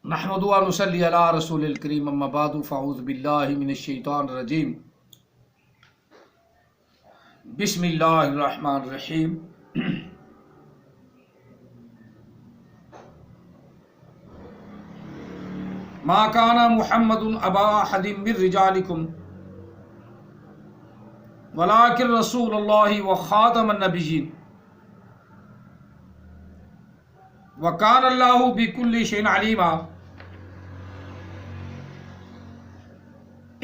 نحمد و نصلی علی رسول الکریم اما بعد فاعوذ باللہ من الشیطان الرجیم بسم اللہ الرحمن الرحیم ما کان محمد ابا احد من رجالکم ولکن رسول اللہ وخاتم النبیین وکان اللہ بکل شیء علیما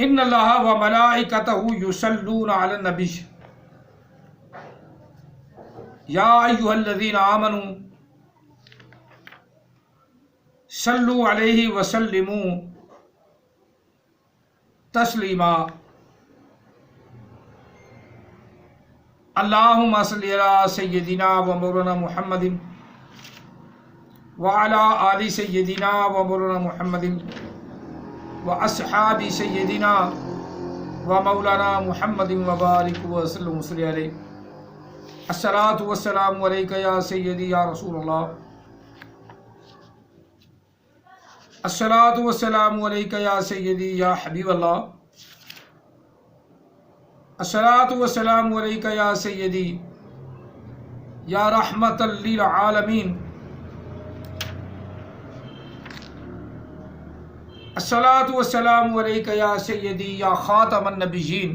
ان اللہ وملائکتہ یصلون علی النبی یا ایھا الذین آمنوا صلوا علیہ وسلموا تسلیما اللہم صلی علی سیدنا و مولانا محمد وعلی آل سیدنا و مولانا محمد واصحاب سیدنا و مولانا محمد وبارک وسلم وصلی علیہ الصلاۃ والسلام علیک یا سیدی یا رسول اللہ الصلاۃ والسلام علیک یا سیدی یا حبیب اللہ الصلاۃ والسلام علیک یا سیدی یا رحمت للعالمین الصلاۃ والسلام علیک یا سیدی یا خاتم النبیین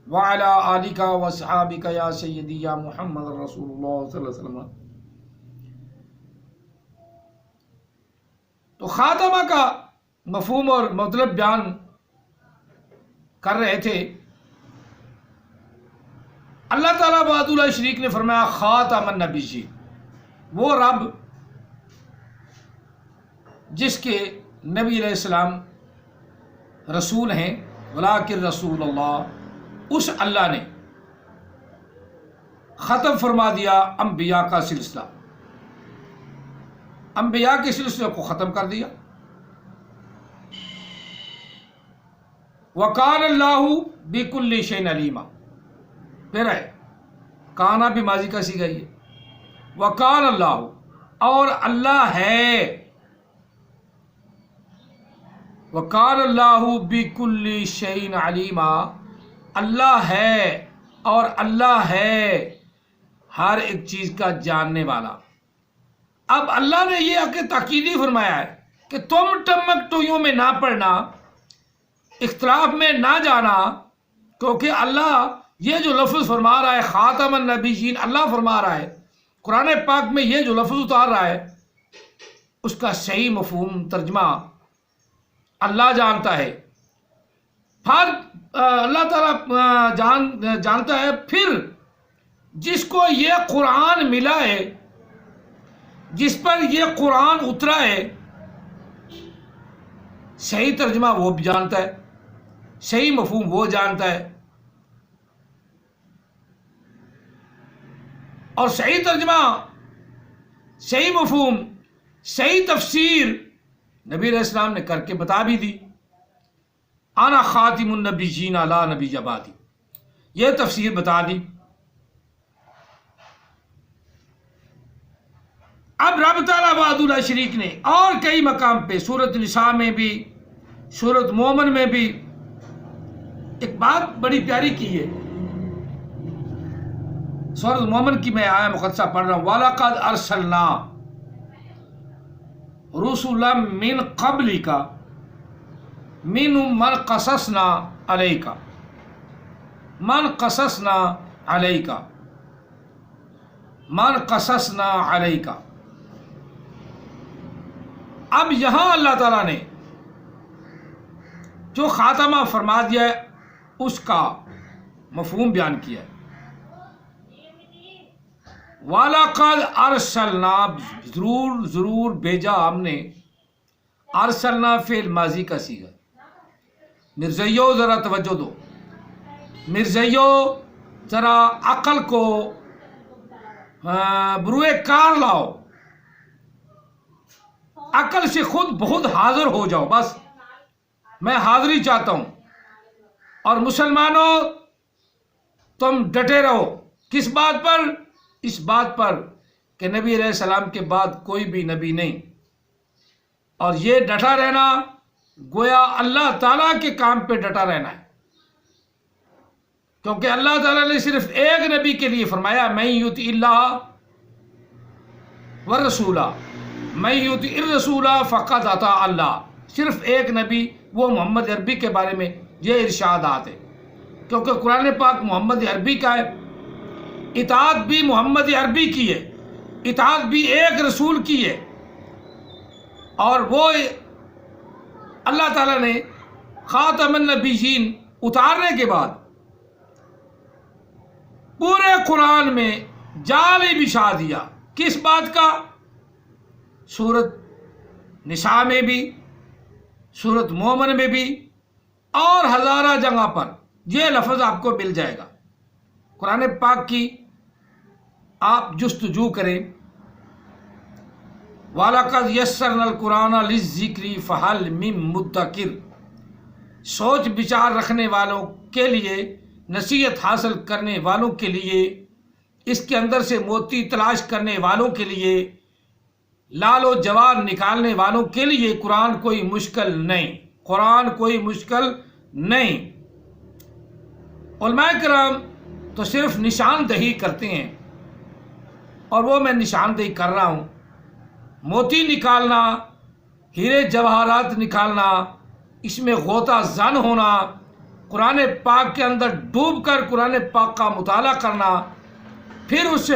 وعلی آلک و اصحابک یا سیدی یا محمد رسول اللہ صلی اللہ علیہ وسلم۔ تو خاتمہ کا مفہوم اور مطلب بیان کر رہے تھے۔ اللہ تعالیٰ وحدہ لا شریک نے فرمایا خاتم النبیین، وہ رب جس کے نبی علیہ السلام رسول ہیں، ولیکن رسول اللہ، اس اللہ نے ختم فرما دیا انبیاء کا سلسلہ، انبیاء کے سلسلے کو ختم کر دیا۔ وَقَالَ اللَّهُ بِكُلِّ شَيْءٍ عَلِيمًا، پھر ہے کانا بھی ماضی کا صیغہ ہے۔ وَقَالَ اللَّهُ، اور اللہ ہے، وَقَالَ اللَّهُ بِكُلِّ شَيْءٍ عَلِيمًا، اللہ ہے اور اللہ ہے ہر ایک چیز کا جاننے والا۔ اب اللہ نے یہ آ کے تاکیدی فرمایا ہے کہ تم ٹمک ٹوئیوں میں نہ پڑنا، اختلاف میں نہ جانا، کیونکہ اللہ یہ جو لفظ فرما رہا ہے خاتم النبیین، اللہ فرما رہا ہے قرآن پاک میں، یہ جو لفظ اتار رہا ہے اس کا صحیح مفہوم ترجمہ اللہ جانتا ہے۔ پھر اللہ تعالیٰ جانتا ہے، پھر جس کو یہ قرآن ملا ہے، جس پر یہ قرآن اترا ہے، صحیح ترجمہ وہ بھی جانتا ہے، صحیح مفہوم وہ جانتا ہے، اور صحیح ترجمہ، صحیح مفہوم، صحیح تفسیر نبی علیہ السلام نے کر کے بتا بھی دی۔ انا خاتم النبیین لا نبی بعدی، یہ تفسیر بتا دی۔ اب رب تعالیٰ وحدہ لا شریک نے اور کئی مقام پہ، سورۃ نساء میں بھی، سورۃ مومن میں بھی ایک بات بڑی پیاری کی ہے۔ سورۃ مومن کی میں آیہ مقدسہ پڑھ رہا ہوں۔ وَلَقَدْ أَرْسَلْنَا رُسُلًا مِّن قَبْلِكَ مِنْهُمْ مَنْ قَصَصْنَا عَلَيْكَ مَنْ قَصَصْنَا عَلَيْكَ مَنْ قَصَصْنَا عَلَيْكَ۔ اب یہاں اللہ تعالیٰ نے جو خاتمہ فرما دیا ہے اس کا مفہوم بیان کیا ہے۔ وَلَقَدْ أَرْسَلْنَا، ضرور بھیجا ہم نے، ارسلنا فعل ماضی کا صیغہ۔ مرزائیو ذرا توجہ دو، مرزائیو ذرا عقل کو بروئے کار لاؤ، عقل سے خود بہت حاضر ہو جاؤ، بس میں حاضری چاہتا ہوں۔ اور مسلمانوں تم ڈٹے رہو، کس بات پر؟ اس بات پر کہ نبی علیہ السلام کے بعد کوئی بھی نبی نہیں، اور یہ ڈٹا رہنا گویا اللہ تعالیٰ کے کام پہ ڈٹا رہنا ہے، کیونکہ اللہ تعالیٰ نے صرف ایک نبی کے لیے فرمایا من یطع اللہ والرسول من یطع الرسول فقد اطاع اللہ، صرف ایک نبی وہ محمد عربی کے بارے میں یہ ارشادات ہے، کیونکہ قرآن پاک محمد عربی کا ہے، اطاعت بھی محمد عربی کی ہے، اطاعت بھی ایک رسول کی ہے، اور وہ اللہ تعالیٰ نے خاتم النبیین اتارنے کے بعد پورے قرآن میں جال بچھا دیا، کس بات کا؟ سورت نساء میں بھی، سورت مومن میں بھی، اور ہزارہ جگہ پر یہ لفظ آپ کو مل جائے گا۔ قرآن پاک کی آپ جستجو کریں، وَلَقَدْ يَسَّرْنَا الْقُرْآنَ لِلذِّكْرِ فَهَلْ مِن مُدَّكِرٍ، سوچ بچار رکھنے والوں کے لیے، نصیحت حاصل کرنے والوں کے لیے، اس کے اندر سے موتی تلاش کرنے والوں کے لیے، لال و جوار نکالنے والوں کے لیے قرآن کوئی مشکل نہیں، قرآن کوئی مشکل نہیں۔ علماء کرام تو صرف نشاندہی کرتے ہیں، اور وہ میں نشاندہی کر رہا ہوں۔ موتی نکالنا، ہیرے جواہرات نکالنا، اس میں غوطہ زن ہونا، قرآن پاک کے اندر ڈوب کر قرآن پاک کا مطالعہ کرنا، پھر اس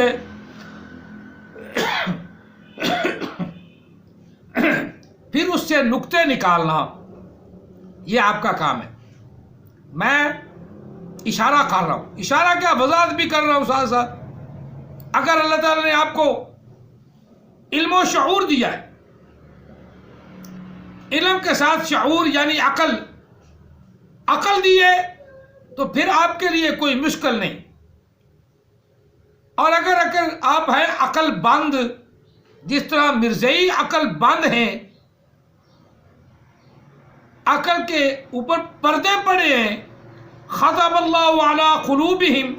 سے نقطے نکالنا، یہ آپ کا کام ہے۔ میں اشارہ کر رہا ہوں، اشارہ کیا، وضاحت بھی کر رہا ہوں ساتھ ساتھ۔ اگر اللہ تعالیٰ نے آپ کو علم و شعور دیا ہے، علم کے ساتھ شعور یعنی عقل دی ہے، تو پھر آپ کے لیے کوئی مشکل نہیں۔ اور اگر آپ ہیں عقل بند، جس طرح مرزئی عقل بند ہیں، عقل کے اوپر پردے پڑے ہیں، ختم اللہ علی قلوبہم،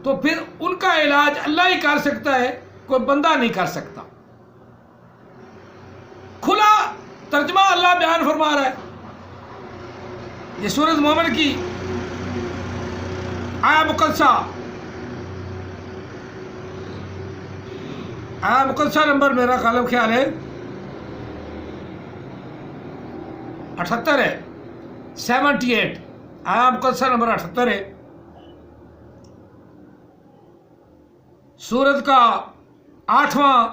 تو پھر ان کا علاج اللہ ہی کر سکتا ہے، کوئی بندہ نہیں کر سکتا۔ کھلا ترجمہ اللہ بیان فرما رہا ہے۔ یہ سورۃ مومن کی آیا مقدسہ نمبر میرا خیال ہے 78 ہے، 78 آیا مقدسہ نمبر 78 ہے۔ سورت کا 8واں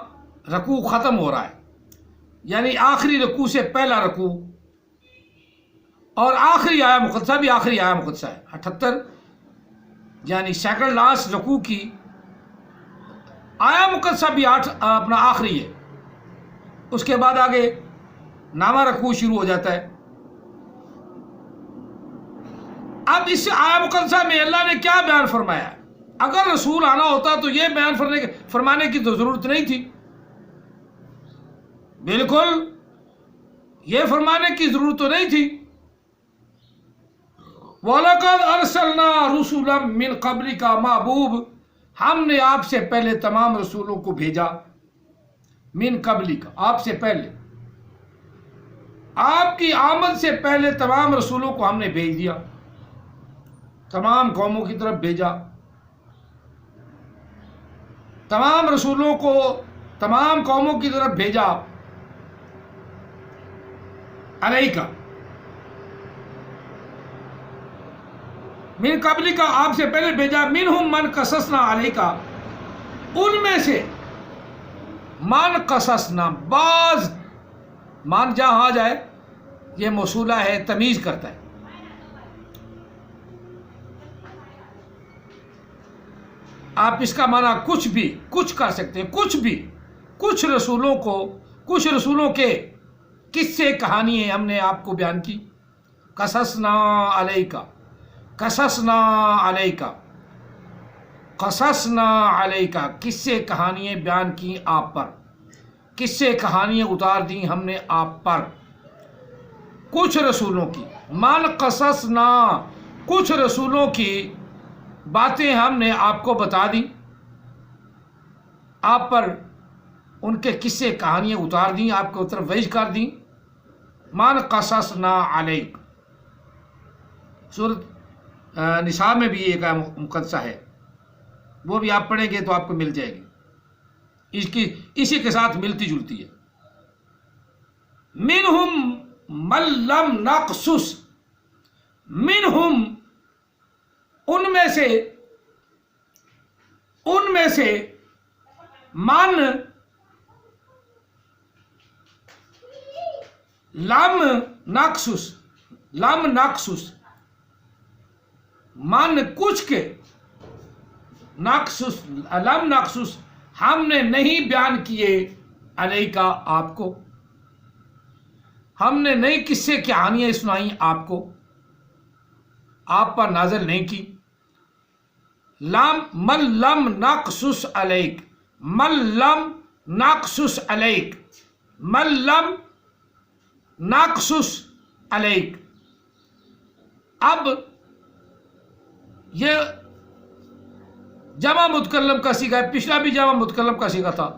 رکوع ختم ہو رہا ہے، یعنی آخری رکوع سے پہلا رکوع، اور آخری آیا مقدسہ بھی آخری آیا مقدسہ ہے 78، یعنی سیکنڈ لاسٹ رکوع کی آیا مقدسہ بھی اپنا آخری ہے۔ اس کے بعد آگے نامہ رکوع شروع ہو جاتا ہے۔ اب اس آیا مقدسہ میں اللہ نے کیا بیان فرمایا ہے؟ اگر رسول آنا ہوتا تو یہ بیان فرمانے کی تو ضرورت نہیں تھی، بالکل یہ فرمانے کی ضرورت تو نہیں تھی۔ وَلَقَدْ أَرْسَلْنَا رُسُلًا مِّن قَبْلِكَ، محبوب ہم نے آپ سے پہلے تمام رسولوں کو بھیجا، من قبلک آپ سے پہلے، آپ کی آمد سے پہلے تمام رسولوں کو ہم نے بھیج دیا، تمام قوموں کی طرف بھیجا، تمام رسولوں کو تمام قوموں کی طرف بھیجا۔ علیکہ من قبلک آپ سے پہلے بھیجا، منہم من قصصنا علیکہ ان میں سے من قصصنا، بعض مان جہاں آ جائے یہ موصولہ ہے، تمیز کرتا ہے۔ آپ اس کا معنی کچھ کر سکتے ہیں، کچھ رسولوں کے قصے کہانی ہم نے آپ کو بیان کی۔ قصصنا علیکہ، قصصنا علیکہ، قصصنا علیکہ، قصے کہانیاں بیان کی آپ پر، قصے کہانیاں اتار دی ہم نے آپ پر کچھ رسولوں کی۔ من قصصنا، کچھ رسولوں کی باتیں ہم نے آپ کو بتا دی، آپ پر ان کے قصے کہانیاں اتار دیں، آپ کو طرف وحی کر دیں. من قصصنا علیک، سورۃ نساء میں بھی ایک مقدسہ ہے، وہ بھی آپ پڑھیں گے تو آپ کو مل جائے گی، اسی کے ساتھ ملتی جلتی ہے. منہم من لم نقصص، منہم ان میں سے من لم نقصص من کچھ کے، لم نقصص ہم نے نہیں بیان کیے، علیہ کا آپ کو، ہم نے نئی قصے کہانیاں سنائیں آپ کو، آپ پر نازل نہیں کی. من لم نقصص علیک، من لم نقصص علیک، من لم نقصص علیک. اب یہ جمع متکلم کا صیغہ ہے، پچھلا بھی جمع متکلم کا صیغہ تھا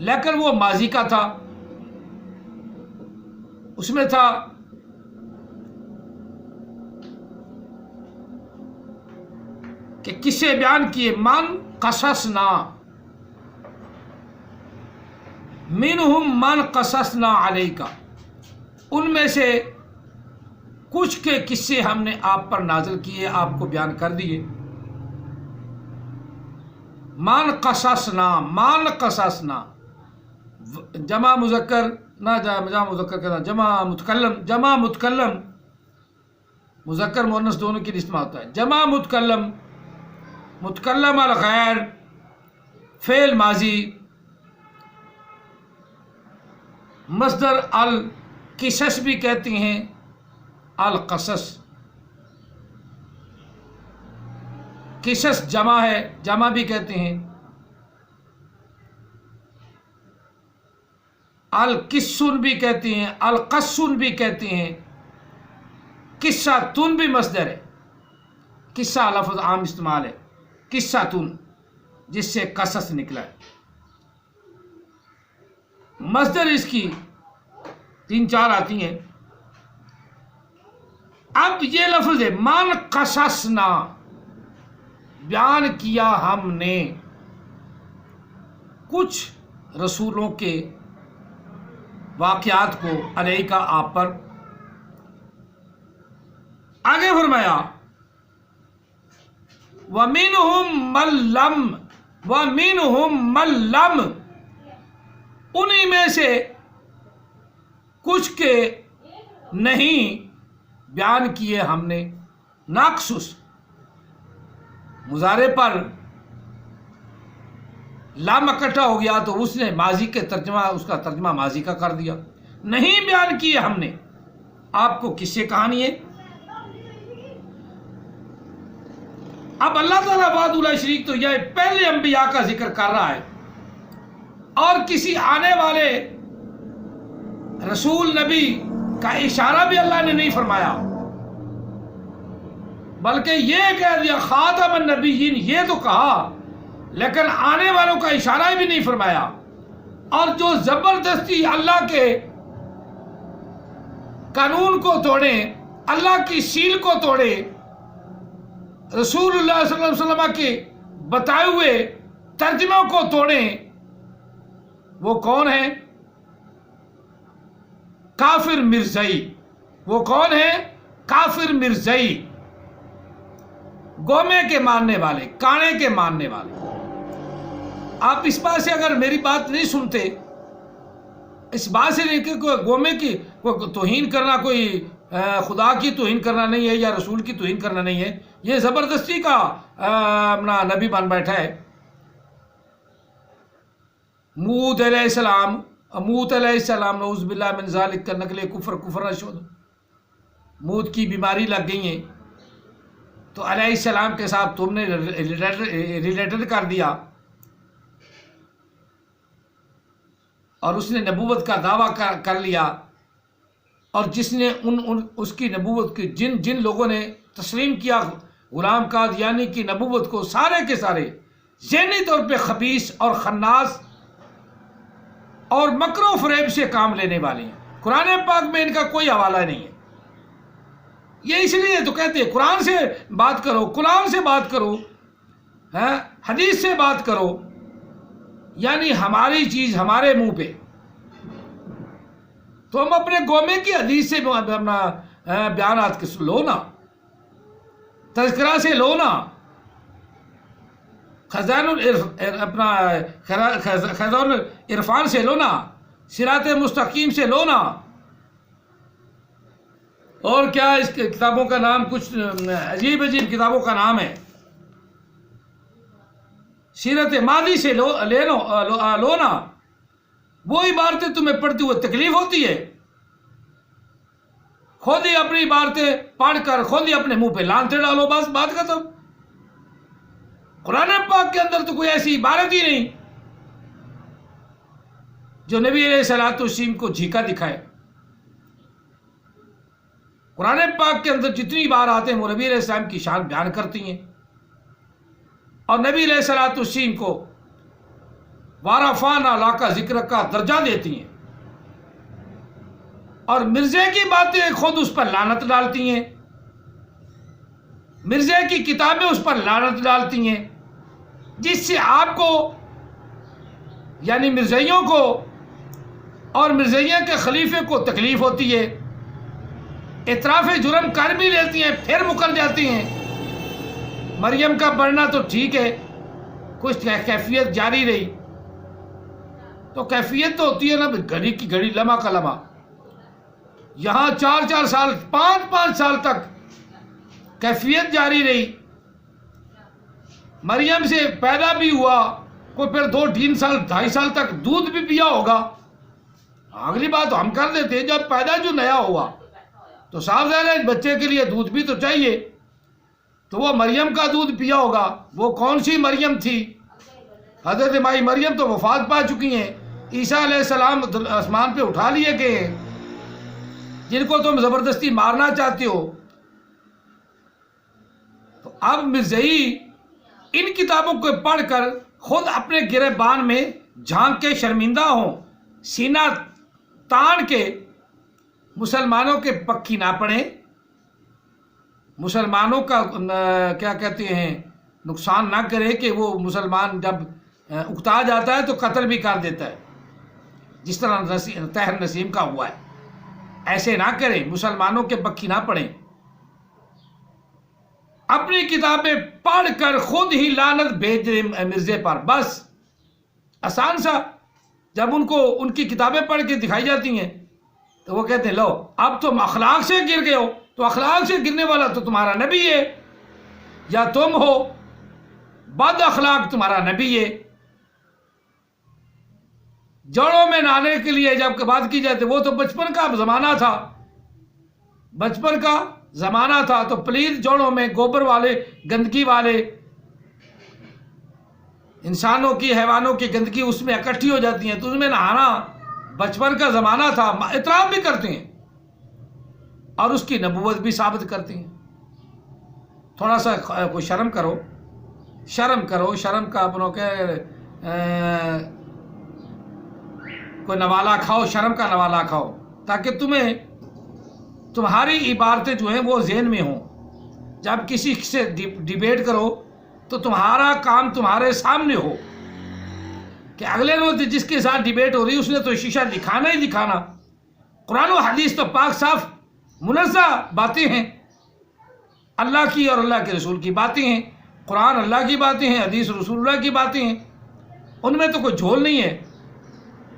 لیکن وہ ماضی کا تھا، اس میں تھا کہ کسے بیان کیے. من قصصنا، منہم من قصصنا علیک، ان میں سے کچھ کے قصے ہم نے آپ پر نازل کیے، آپ کو بیان کر دیے. من قصصنا جمع مذکر نہ، جمع مذکر کہنا، جمع متکلم مذکر مؤنث دونوں کی استعمال ہوتا ہے. جمع متکلم الغیر، فعل ماضی، مصدر القصص بھی کہتے ہیں، القصص، قصص جمع ہے، جمع بھی کہتے ہیں. القصن بھی کہتے ہیں، القصن بھی کہتے ہیں. قصہ تن بھی مصدر ہے، قصہ لفظ عام استعمال ہے، قصہ تن جس سے قصص نکلا ہے. مصدر اس کی 3-4 آتی ہیں. اب یہ لفظ ہے من قصصنا، بیان کیا ہم نے کچھ رسولوں کے واقعات کو، علیہ کا آپ پر. آگے فرمایا وَمِنْهُمْ مَنْ لَمْ، انہی میں سے کچھ کے نہیں بیان کیے ہم نے. نقصص مضارع پر لام اکٹھا ہو گیا تو اس نے ماضی کے ترجمہ، اس کا ترجمہ ماضی کا کر دیا. نہیں بیان کیے ہم نے آپ کو قصے کہانی ہے. اب اللہ تعالیٰ وحدہ لا شریک تو یہ پہلے انبیاء کا ذکر کر رہا ہے، اور کسی آنے والے رسول نبی کا اشارہ بھی اللہ نے نہیں فرمایا، بلکہ یہ کہہ دیا خاتم النبیین، یہ تو کہا لیکن آنے والوں کا اشارہ بھی نہیں فرمایا. اور جو زبردستی اللہ کے قانون کو توڑے، اللہ کی سیل کو توڑے، رسول اللہ صلی اللہ علیہ وسلم کے بتائے ہوئے ترجموں کو توڑیں، وہ کون ہیں؟ کافر مرزائی. وہ کون ہیں؟ کافر مرزائی، گومے کے ماننے والے، کانے کے ماننے والے. آپ اس بات سے اگر میری بات نہیں سنتے، اس بات سے نہیں کہ کوئی گومے کی کوئی توہین کرنا، کوئی خدا کی توہین کرنا نہیں ہے یا رسول کی توہین کرنا نہیں ہے، یہ زبردستی کا اپنا نبی بن بیٹھا ہے. موت علیہ السلام نعوذ باللہ من ذالک کا نقل کفر نشود، موت کی بیماری لگ گئی ہیں تو علیہ السلام کے ساتھ تم نے ریلیٹڈ کر دیا، اور اس نے نبوت کا دعویٰ کر لیا. اور جس نے اس کی نبوت کی جن لوگوں نے تسلیم کیا غلام قادیانی کی نبوت کو، سارے کے سارے ذہنی طور پہ خبیث اور خناس اور مکر و فریب سے کام لینے والے ہیں۔ قرآن پاک میں ان کا کوئی حوالہ نہیں ہے۔ یہ اس لیے تو کہتے ہیں قرآن سے بات کرو، قرآن سے بات کرو، حدیث سے بات کرو، یعنی ہماری چیز ہمارے منہ پہ۔ تو ہم اپنے قومے کی حدیث سے اپنا بیانات لو نا، تذکرہ سے لو نا، خزان العرفان سے لو نا، صراط مستقیم سے لو نا۔ اور کیا اس کتابوں کا نام، کچھ عجیب عجیب کتابوں کا نام ہے، سیرت ماضی سے لو نا۔ وہ عبارتیں تمہیں پڑھتی ہوئے تکلیف ہوتی ہے، خود ہی اپنی عبارتیں پڑھ کر خود ہی اپنے منہ پہ لانتے ڈالو، بس بات ختم۔ قرآن پاک کے اندر تو کوئی ایسی عبارت ہی نہیں جو نبی علیہ الصلوۃ والتسلیم کو جھیکا دکھائے۔ قرآن پاک کے اندر جتنی بار آتے ہیں وہ نبی علیہ السلام کی شان بیان کرتی ہیں، اور نبی علیہ الصلوۃ والتسلیم کو وارفعنا لک ذکرک کا درجہ دیتی ہیں، اور مرزے کی باتیں خود اس پر لعنت ڈالتی ہیں، مرزے کی کتابیں اس پر لعنت ڈالتی ہیں، جس سے آپ کو یعنی مرزائیوں کو اور مرزائیہ کے خلیفے کو تکلیف ہوتی ہے، اعتراف جرم کر بھی لیتی ہیں پھر مکر جاتی ہیں۔ مریم کا بڑھنا تو ٹھیک ہے، کچھ کیفیت جاری رہی، تو کیفیت تو ہوتی ہے نا گھڑی کی گھڑی، لمحہ کا لمحہ۔ یہاں 4 سال 5 سال تک کیفیت جاری رہی، مریم سے پیدا بھی ہوا، کوئی پھر 2-3 سال 2.5 سال تک دودھ بھی پیا ہوگا۔ اگلی بات ہم کر دیتے ہیں، جب پیدا جو نیا ہوا تو صاف ظاہر ہے بچے کے لیے دودھ بھی تو چاہیے، تو وہ مریم کا دودھ پیا ہوگا۔ وہ کون سی مریم تھی؟ حضرت مائی مریم تو وفات پا چکی ہیں، عیسیٰ علیہ السلام آسمان پہ اٹھا لیے گئے ہیں، جن کو تم زبردستی مارنا چاہتے ہو۔ تو اب مرزائی ان کتابوں کو پڑھ کر خود اپنے گریبان میں جھانک کے شرمندہ ہوں، سینہ تان کے مسلمانوں کے پکھی نہ پڑیں، مسلمانوں کا کیا کہتے ہیں نقصان نہ کرے، کہ وہ مسلمان جب اکتا جاتا ہے تو قتل بھی کر دیتا ہے، جس طرح طاہر نسیم کا ہوا ہے۔ ایسے نہ کریں، مسلمانوں کے پکھی نہ پڑیں، اپنی کتابیں پڑھ کر خود ہی لعنت بھیج دیں مرزے پر، بس آسان سا۔ جب ان کو ان کی کتابیں پڑھ کے دکھائی جاتی ہیں تو وہ کہتے ہیں لو اب تم اخلاق سے گر گئے ہو، تو اخلاق سے گرنے والا تو تمہارا نبی ہے، یا تم ہو بد اخلاق تمہارا نبی ہے۔ جڑوں میں نہانے کے لیے جب بات کی جاتی، وہ تو بچپن کا زمانہ تھا، بچپن کا زمانہ تھا، تو پلیز جوڑوں میں گوبر والے گندگی والے انسانوں کی حیوانوں کی گندگی اس میں اکٹھی ہو جاتی ہیں، تو اس میں نہانا بچپن کا زمانہ تھا۔ اعتراف بھی کرتے ہیں اور اس کی نبوت بھی ثابت کرتے ہیں۔ تھوڑا سا کوئی شرم کرو، شرم کرو، شرم کا اپنوں کے کوئی نوالا کھاؤ، شرم کا نوالا کھاؤ، تاکہ تمہاری عبارتیں جو ہیں وہ ذہن میں ہوں۔ جب کسی سے ڈیبیٹ کرو تو تمہارا کام تمہارے سامنے ہو، کہ اگلے روز جس کے ساتھ ڈیبیٹ ہو رہی اس نے تو شیشہ دکھانا ہی دکھانا۔ قرآن و حدیث تو پاک صاف منزہ باتیں ہیں، اللہ کی اور اللہ کے رسول کی باتیں ہیں۔ قرآن اللہ کی باتیں ہیں، حدیث رسول اللہ کی باتیں ہیں، ان میں تو کوئی جھول نہیں ہے۔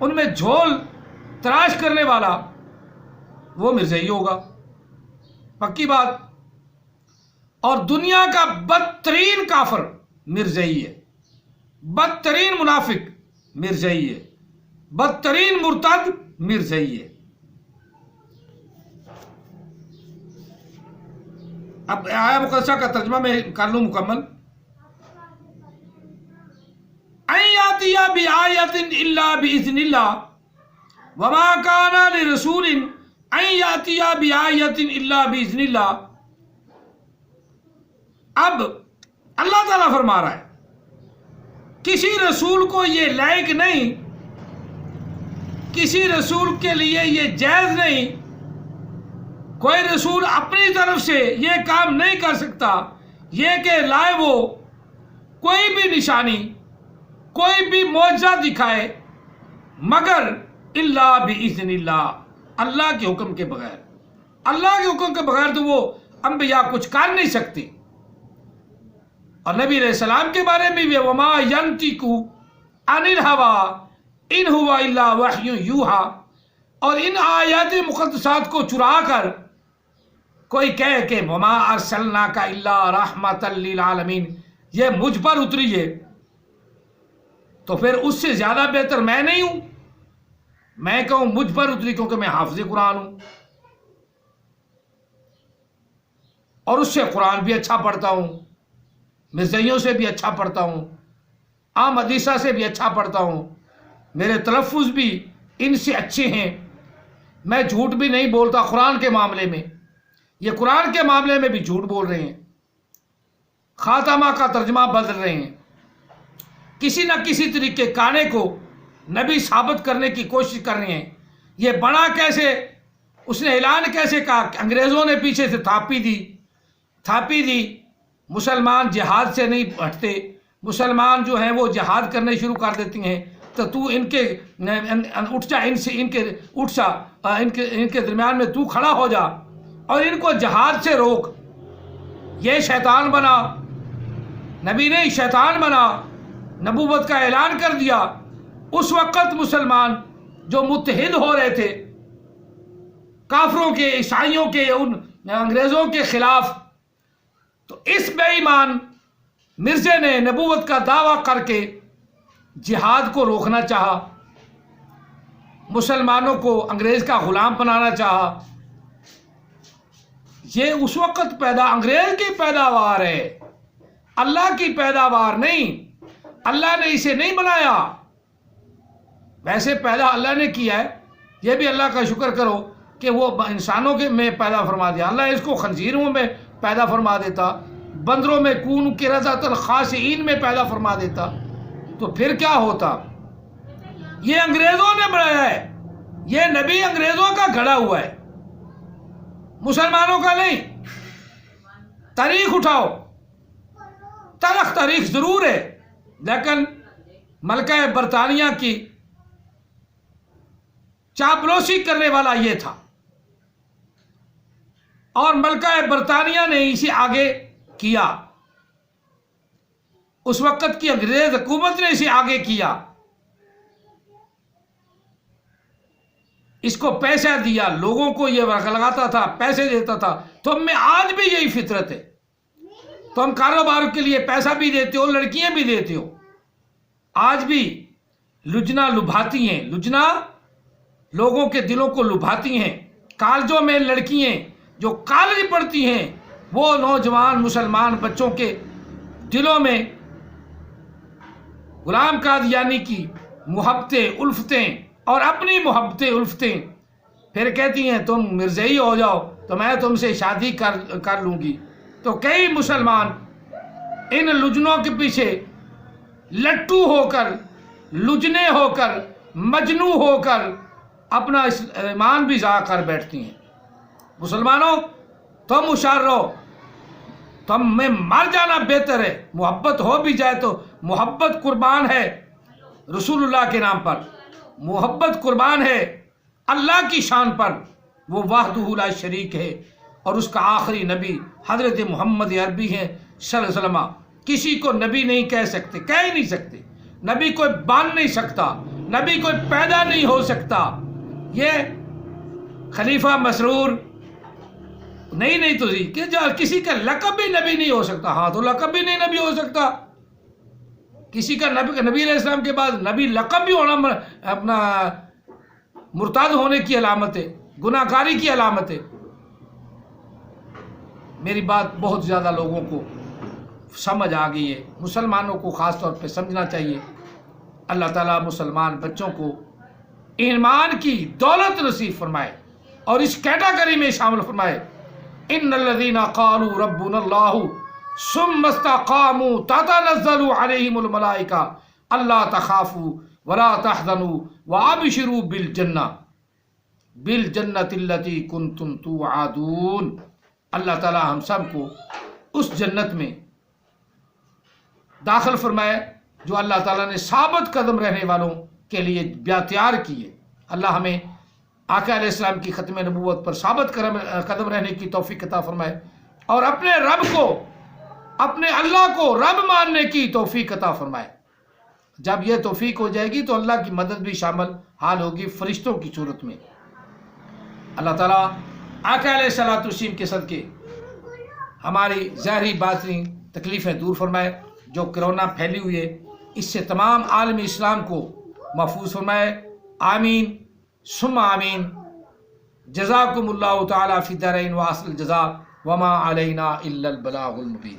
ان میں جھول تراش کرنے والا وہ مرزائی ہوگا، پکی بات۔ اور دنیا کا بدترین کافر مرزائی ہے، بدترین منافق مرزائی ہے، بدترین مرتد مرزائی ہے۔ اب آیا مقدسہ کا ترجمہ میں کر لوں مکمل۔ ان یاتی بآیۃ الا باذن اللہ وما کان لرسول ان یاتی بآیۃ الا باذن اللہ۔ اب اللہ تعالیٰ فرما رہا ہے کسی رسول کو یہ لائق نہیں کسی رسول کے لیے یہ جائز نہیں، کوئی رسول اپنی طرف سے یہ کام نہیں کر سکتا، یہ کہ لائے وہ کوئی بھی نشانی، کوئی بھی معجزہ دکھائے، مگر الا باذن اللہ، اللہ کے حکم کے بغیر۔ اللہ کے حکم کے بغیر تو وہ انبیاء کچھ کر نہیں سکتے۔ اور نبی علیہ السلام کے بارے میں بھی وما ینطق عن الہوی ان ہوا الا وحی یوحی، اور ان آیات مقدسات کو چرا کر کوئی کہے کہ وما ارسلناک الا رحمۃ للعالمین، یہ مجھ پر اتری ہے، تو پھر اس سے زیادہ بہتر میں نہیں ہوں؟ میں کہوں مجھ پر اتری کیونکہ میں حافظ قرآن ہوں، اور اس سے قرآن بھی اچھا پڑھتا ہوں، مرزائیوں سے بھی اچھا پڑھتا ہوں، عام حدیثہ سے بھی اچھا پڑھتا ہوں، میرے تلفظ بھی ان سے اچھے ہیں، میں جھوٹ بھی نہیں بولتا قرآن کے معاملے میں۔ یہ قرآن کے معاملے میں بھی جھوٹ بول رہے ہیں، خاتمہ کا ترجمہ بدل رہے ہیں، کسی نہ کسی طریقے کانے کو نبی ثابت کرنے کی کوشش کر رہے ہیں۔ یہ بنا کیسے، اس نے اعلان کیسے کہا کہ انگریزوں نے پیچھے سے تھاپی دی، مسلمان جہاد سے نہیں ہٹتے، مسلمان جو ہیں وہ جہاد کرنے شروع کر دیتی ہیں، تو ان کے اٹھ جا، ان کے درمیان میں تو کھڑا ہو جا اور ان کو جہاد سے روک۔ یہ شیطان بنا، نبی نہیں شیطان بنا، نبوت کا اعلان کر دیا۔ اس وقت مسلمان جو متحد ہو رہے تھے کافروں کے، عیسائیوں کے، ان انگریزوں کے خلاف، تو اس بے ایمان مرزے نے نبوت کا دعویٰ کر کے جہاد کو روکنا چاہا، مسلمانوں کو انگریز کا غلام بنانا چاہا۔ یہ اس وقت انگریز کی پیداوار ہے، اللہ کی پیداوار نہیں، اللہ نے اسے نہیں بنایا، ویسے پیدا اللہ نے کیا ہے۔ یہ بھی اللہ کا شکر کرو کہ وہ انسانوں کے میں پیدا فرما دیا، اللہ اس کو خنزیروں میں پیدا فرما دیتا، بندروں میں کون قردۃ الخاسئین میں پیدا فرما دیتا، تو پھر کیا ہوتا؟ یہ انگریزوں نے بنایا ہے، یہ نبی انگریزوں کا گھڑا ہوا ہے، مسلمانوں کا نہیں۔ تاریخ اٹھاؤ، تاریخ ضرور ہے، لیکن ملکہ برطانیہ کی چاپلوسی کرنے والا یہ تھا، اور ملکہ برطانیہ نے اسے آگے کیا، اس وقت کی انگریز حکومت نے اسے آگے کیا، اس کو پیسہ دیا، لوگوں کو یہ ورق لگاتا تھا، پیسے دیتا تھا۔ تم میں آج بھی یہی فطرت ہے، تم کاروبار کے لیے پیسہ بھی دیتے ہو، لڑکیاں بھی دیتے ہو، آج بھی لجنا لبھاتی ہیں، لجنا لوگوں کے دلوں کو لبھاتی ہیں۔ کالجوں میں لڑکیاں جو کالج پڑھتی ہیں، وہ نوجوان مسلمان بچوں کے دلوں میں غلام قادیانی کی محبتیں، الفتیں اور اپنی محبتیں، الفتیں، پھر کہتی ہیں تم مرزائی ہو جاؤ تو میں تم سے شادی کر لوں گی۔ تو کئی مسلمان ان لجنوں کے پیچھے لٹو ہو کر، لجنے ہو کر، مجنو ہو کر اپنا ایمان بھی ضائع کر بیٹھتی ہیں۔ مسلمانوں، تم ہوشیار رہو، تم میں مر جانا بہتر ہے۔ محبت ہو بھی جائے تو محبت قربان ہے رسول اللہ کے نام پر، محبت قربان ہے اللہ کی شان پر، وہ وحدہ لا شریک ہے، اور اس کا آخری نبی حضرت محمد عربی ہیں صلی اللہ علیہ وسلم۔ کسی کو نبی نہیں کہہ سکتے، کہہ ہی نہیں سکتے، نبی کوئی بن نہیں سکتا، نبی کوئی پیدا نہیں ہو سکتا۔ یہ خلیفہ مسرور نہیں تو کہ کسی کا لقب بھی نبی نہیں ہو سکتا، ہاں تو لقب بھی نہیں نبی ہو سکتا، کسی کا نبی علیہ السلام کے بعد نبی لقب بھی ہونا اپنا مرتد ہونے کی علامت ہے، گناہ گاری کی علامت ہے۔ میری بات بہت زیادہ لوگوں کو سمجھ آ گئی ہے، مسلمانوں کو خاص طور پہ سمجھنا چاہیے۔ اللہ تعالیٰ مسلمان بچوں کو ایمان کی دولت نصیب فرمائے اور اس کیٹاگری میں شامل فرمائے۔ ان الذین قالوا ربنا اللہ ثم استقاموا تتنزل علیہم الملائکہ الا تخافوا ولا تحزنوا وابشروا بالجنہ بالجنۃ التی کنتم توعدون۔ اللہ تعالی ہم سب کو اس جنت میں داخل فرمائے جو اللہ تعالیٰ نے ثابت قدم رہنے والوں کے لیے تیار کی ہے۔ اللہ ہمیں آقا علیہ السلام کی ختم نبوت پر ثابت قدم رہنے کی توفیق عطا فرمائے، اور اپنے رب کو، اپنے اللہ کو رب ماننے کی توفیق عطا فرمائے۔ جب یہ توفیق ہو جائے گی تو اللہ کی مدد بھی شامل حال ہوگی فرشتوں کی صورت میں۔ اللہ تعالیٰ آقا علیہ السلام کے صدقے ہماری ظاہری باطنی تکلیفیں دور فرمائے۔ جو کرونا پھیلی ہوئی ہے اس سے تمام عالم اسلام کو محفوظ فرمائے۔ آمین ثم آمین۔ جزاکم اللہ تعالی فی الدارین واحسن الجزاء وما علینا الا البلاغ المبین۔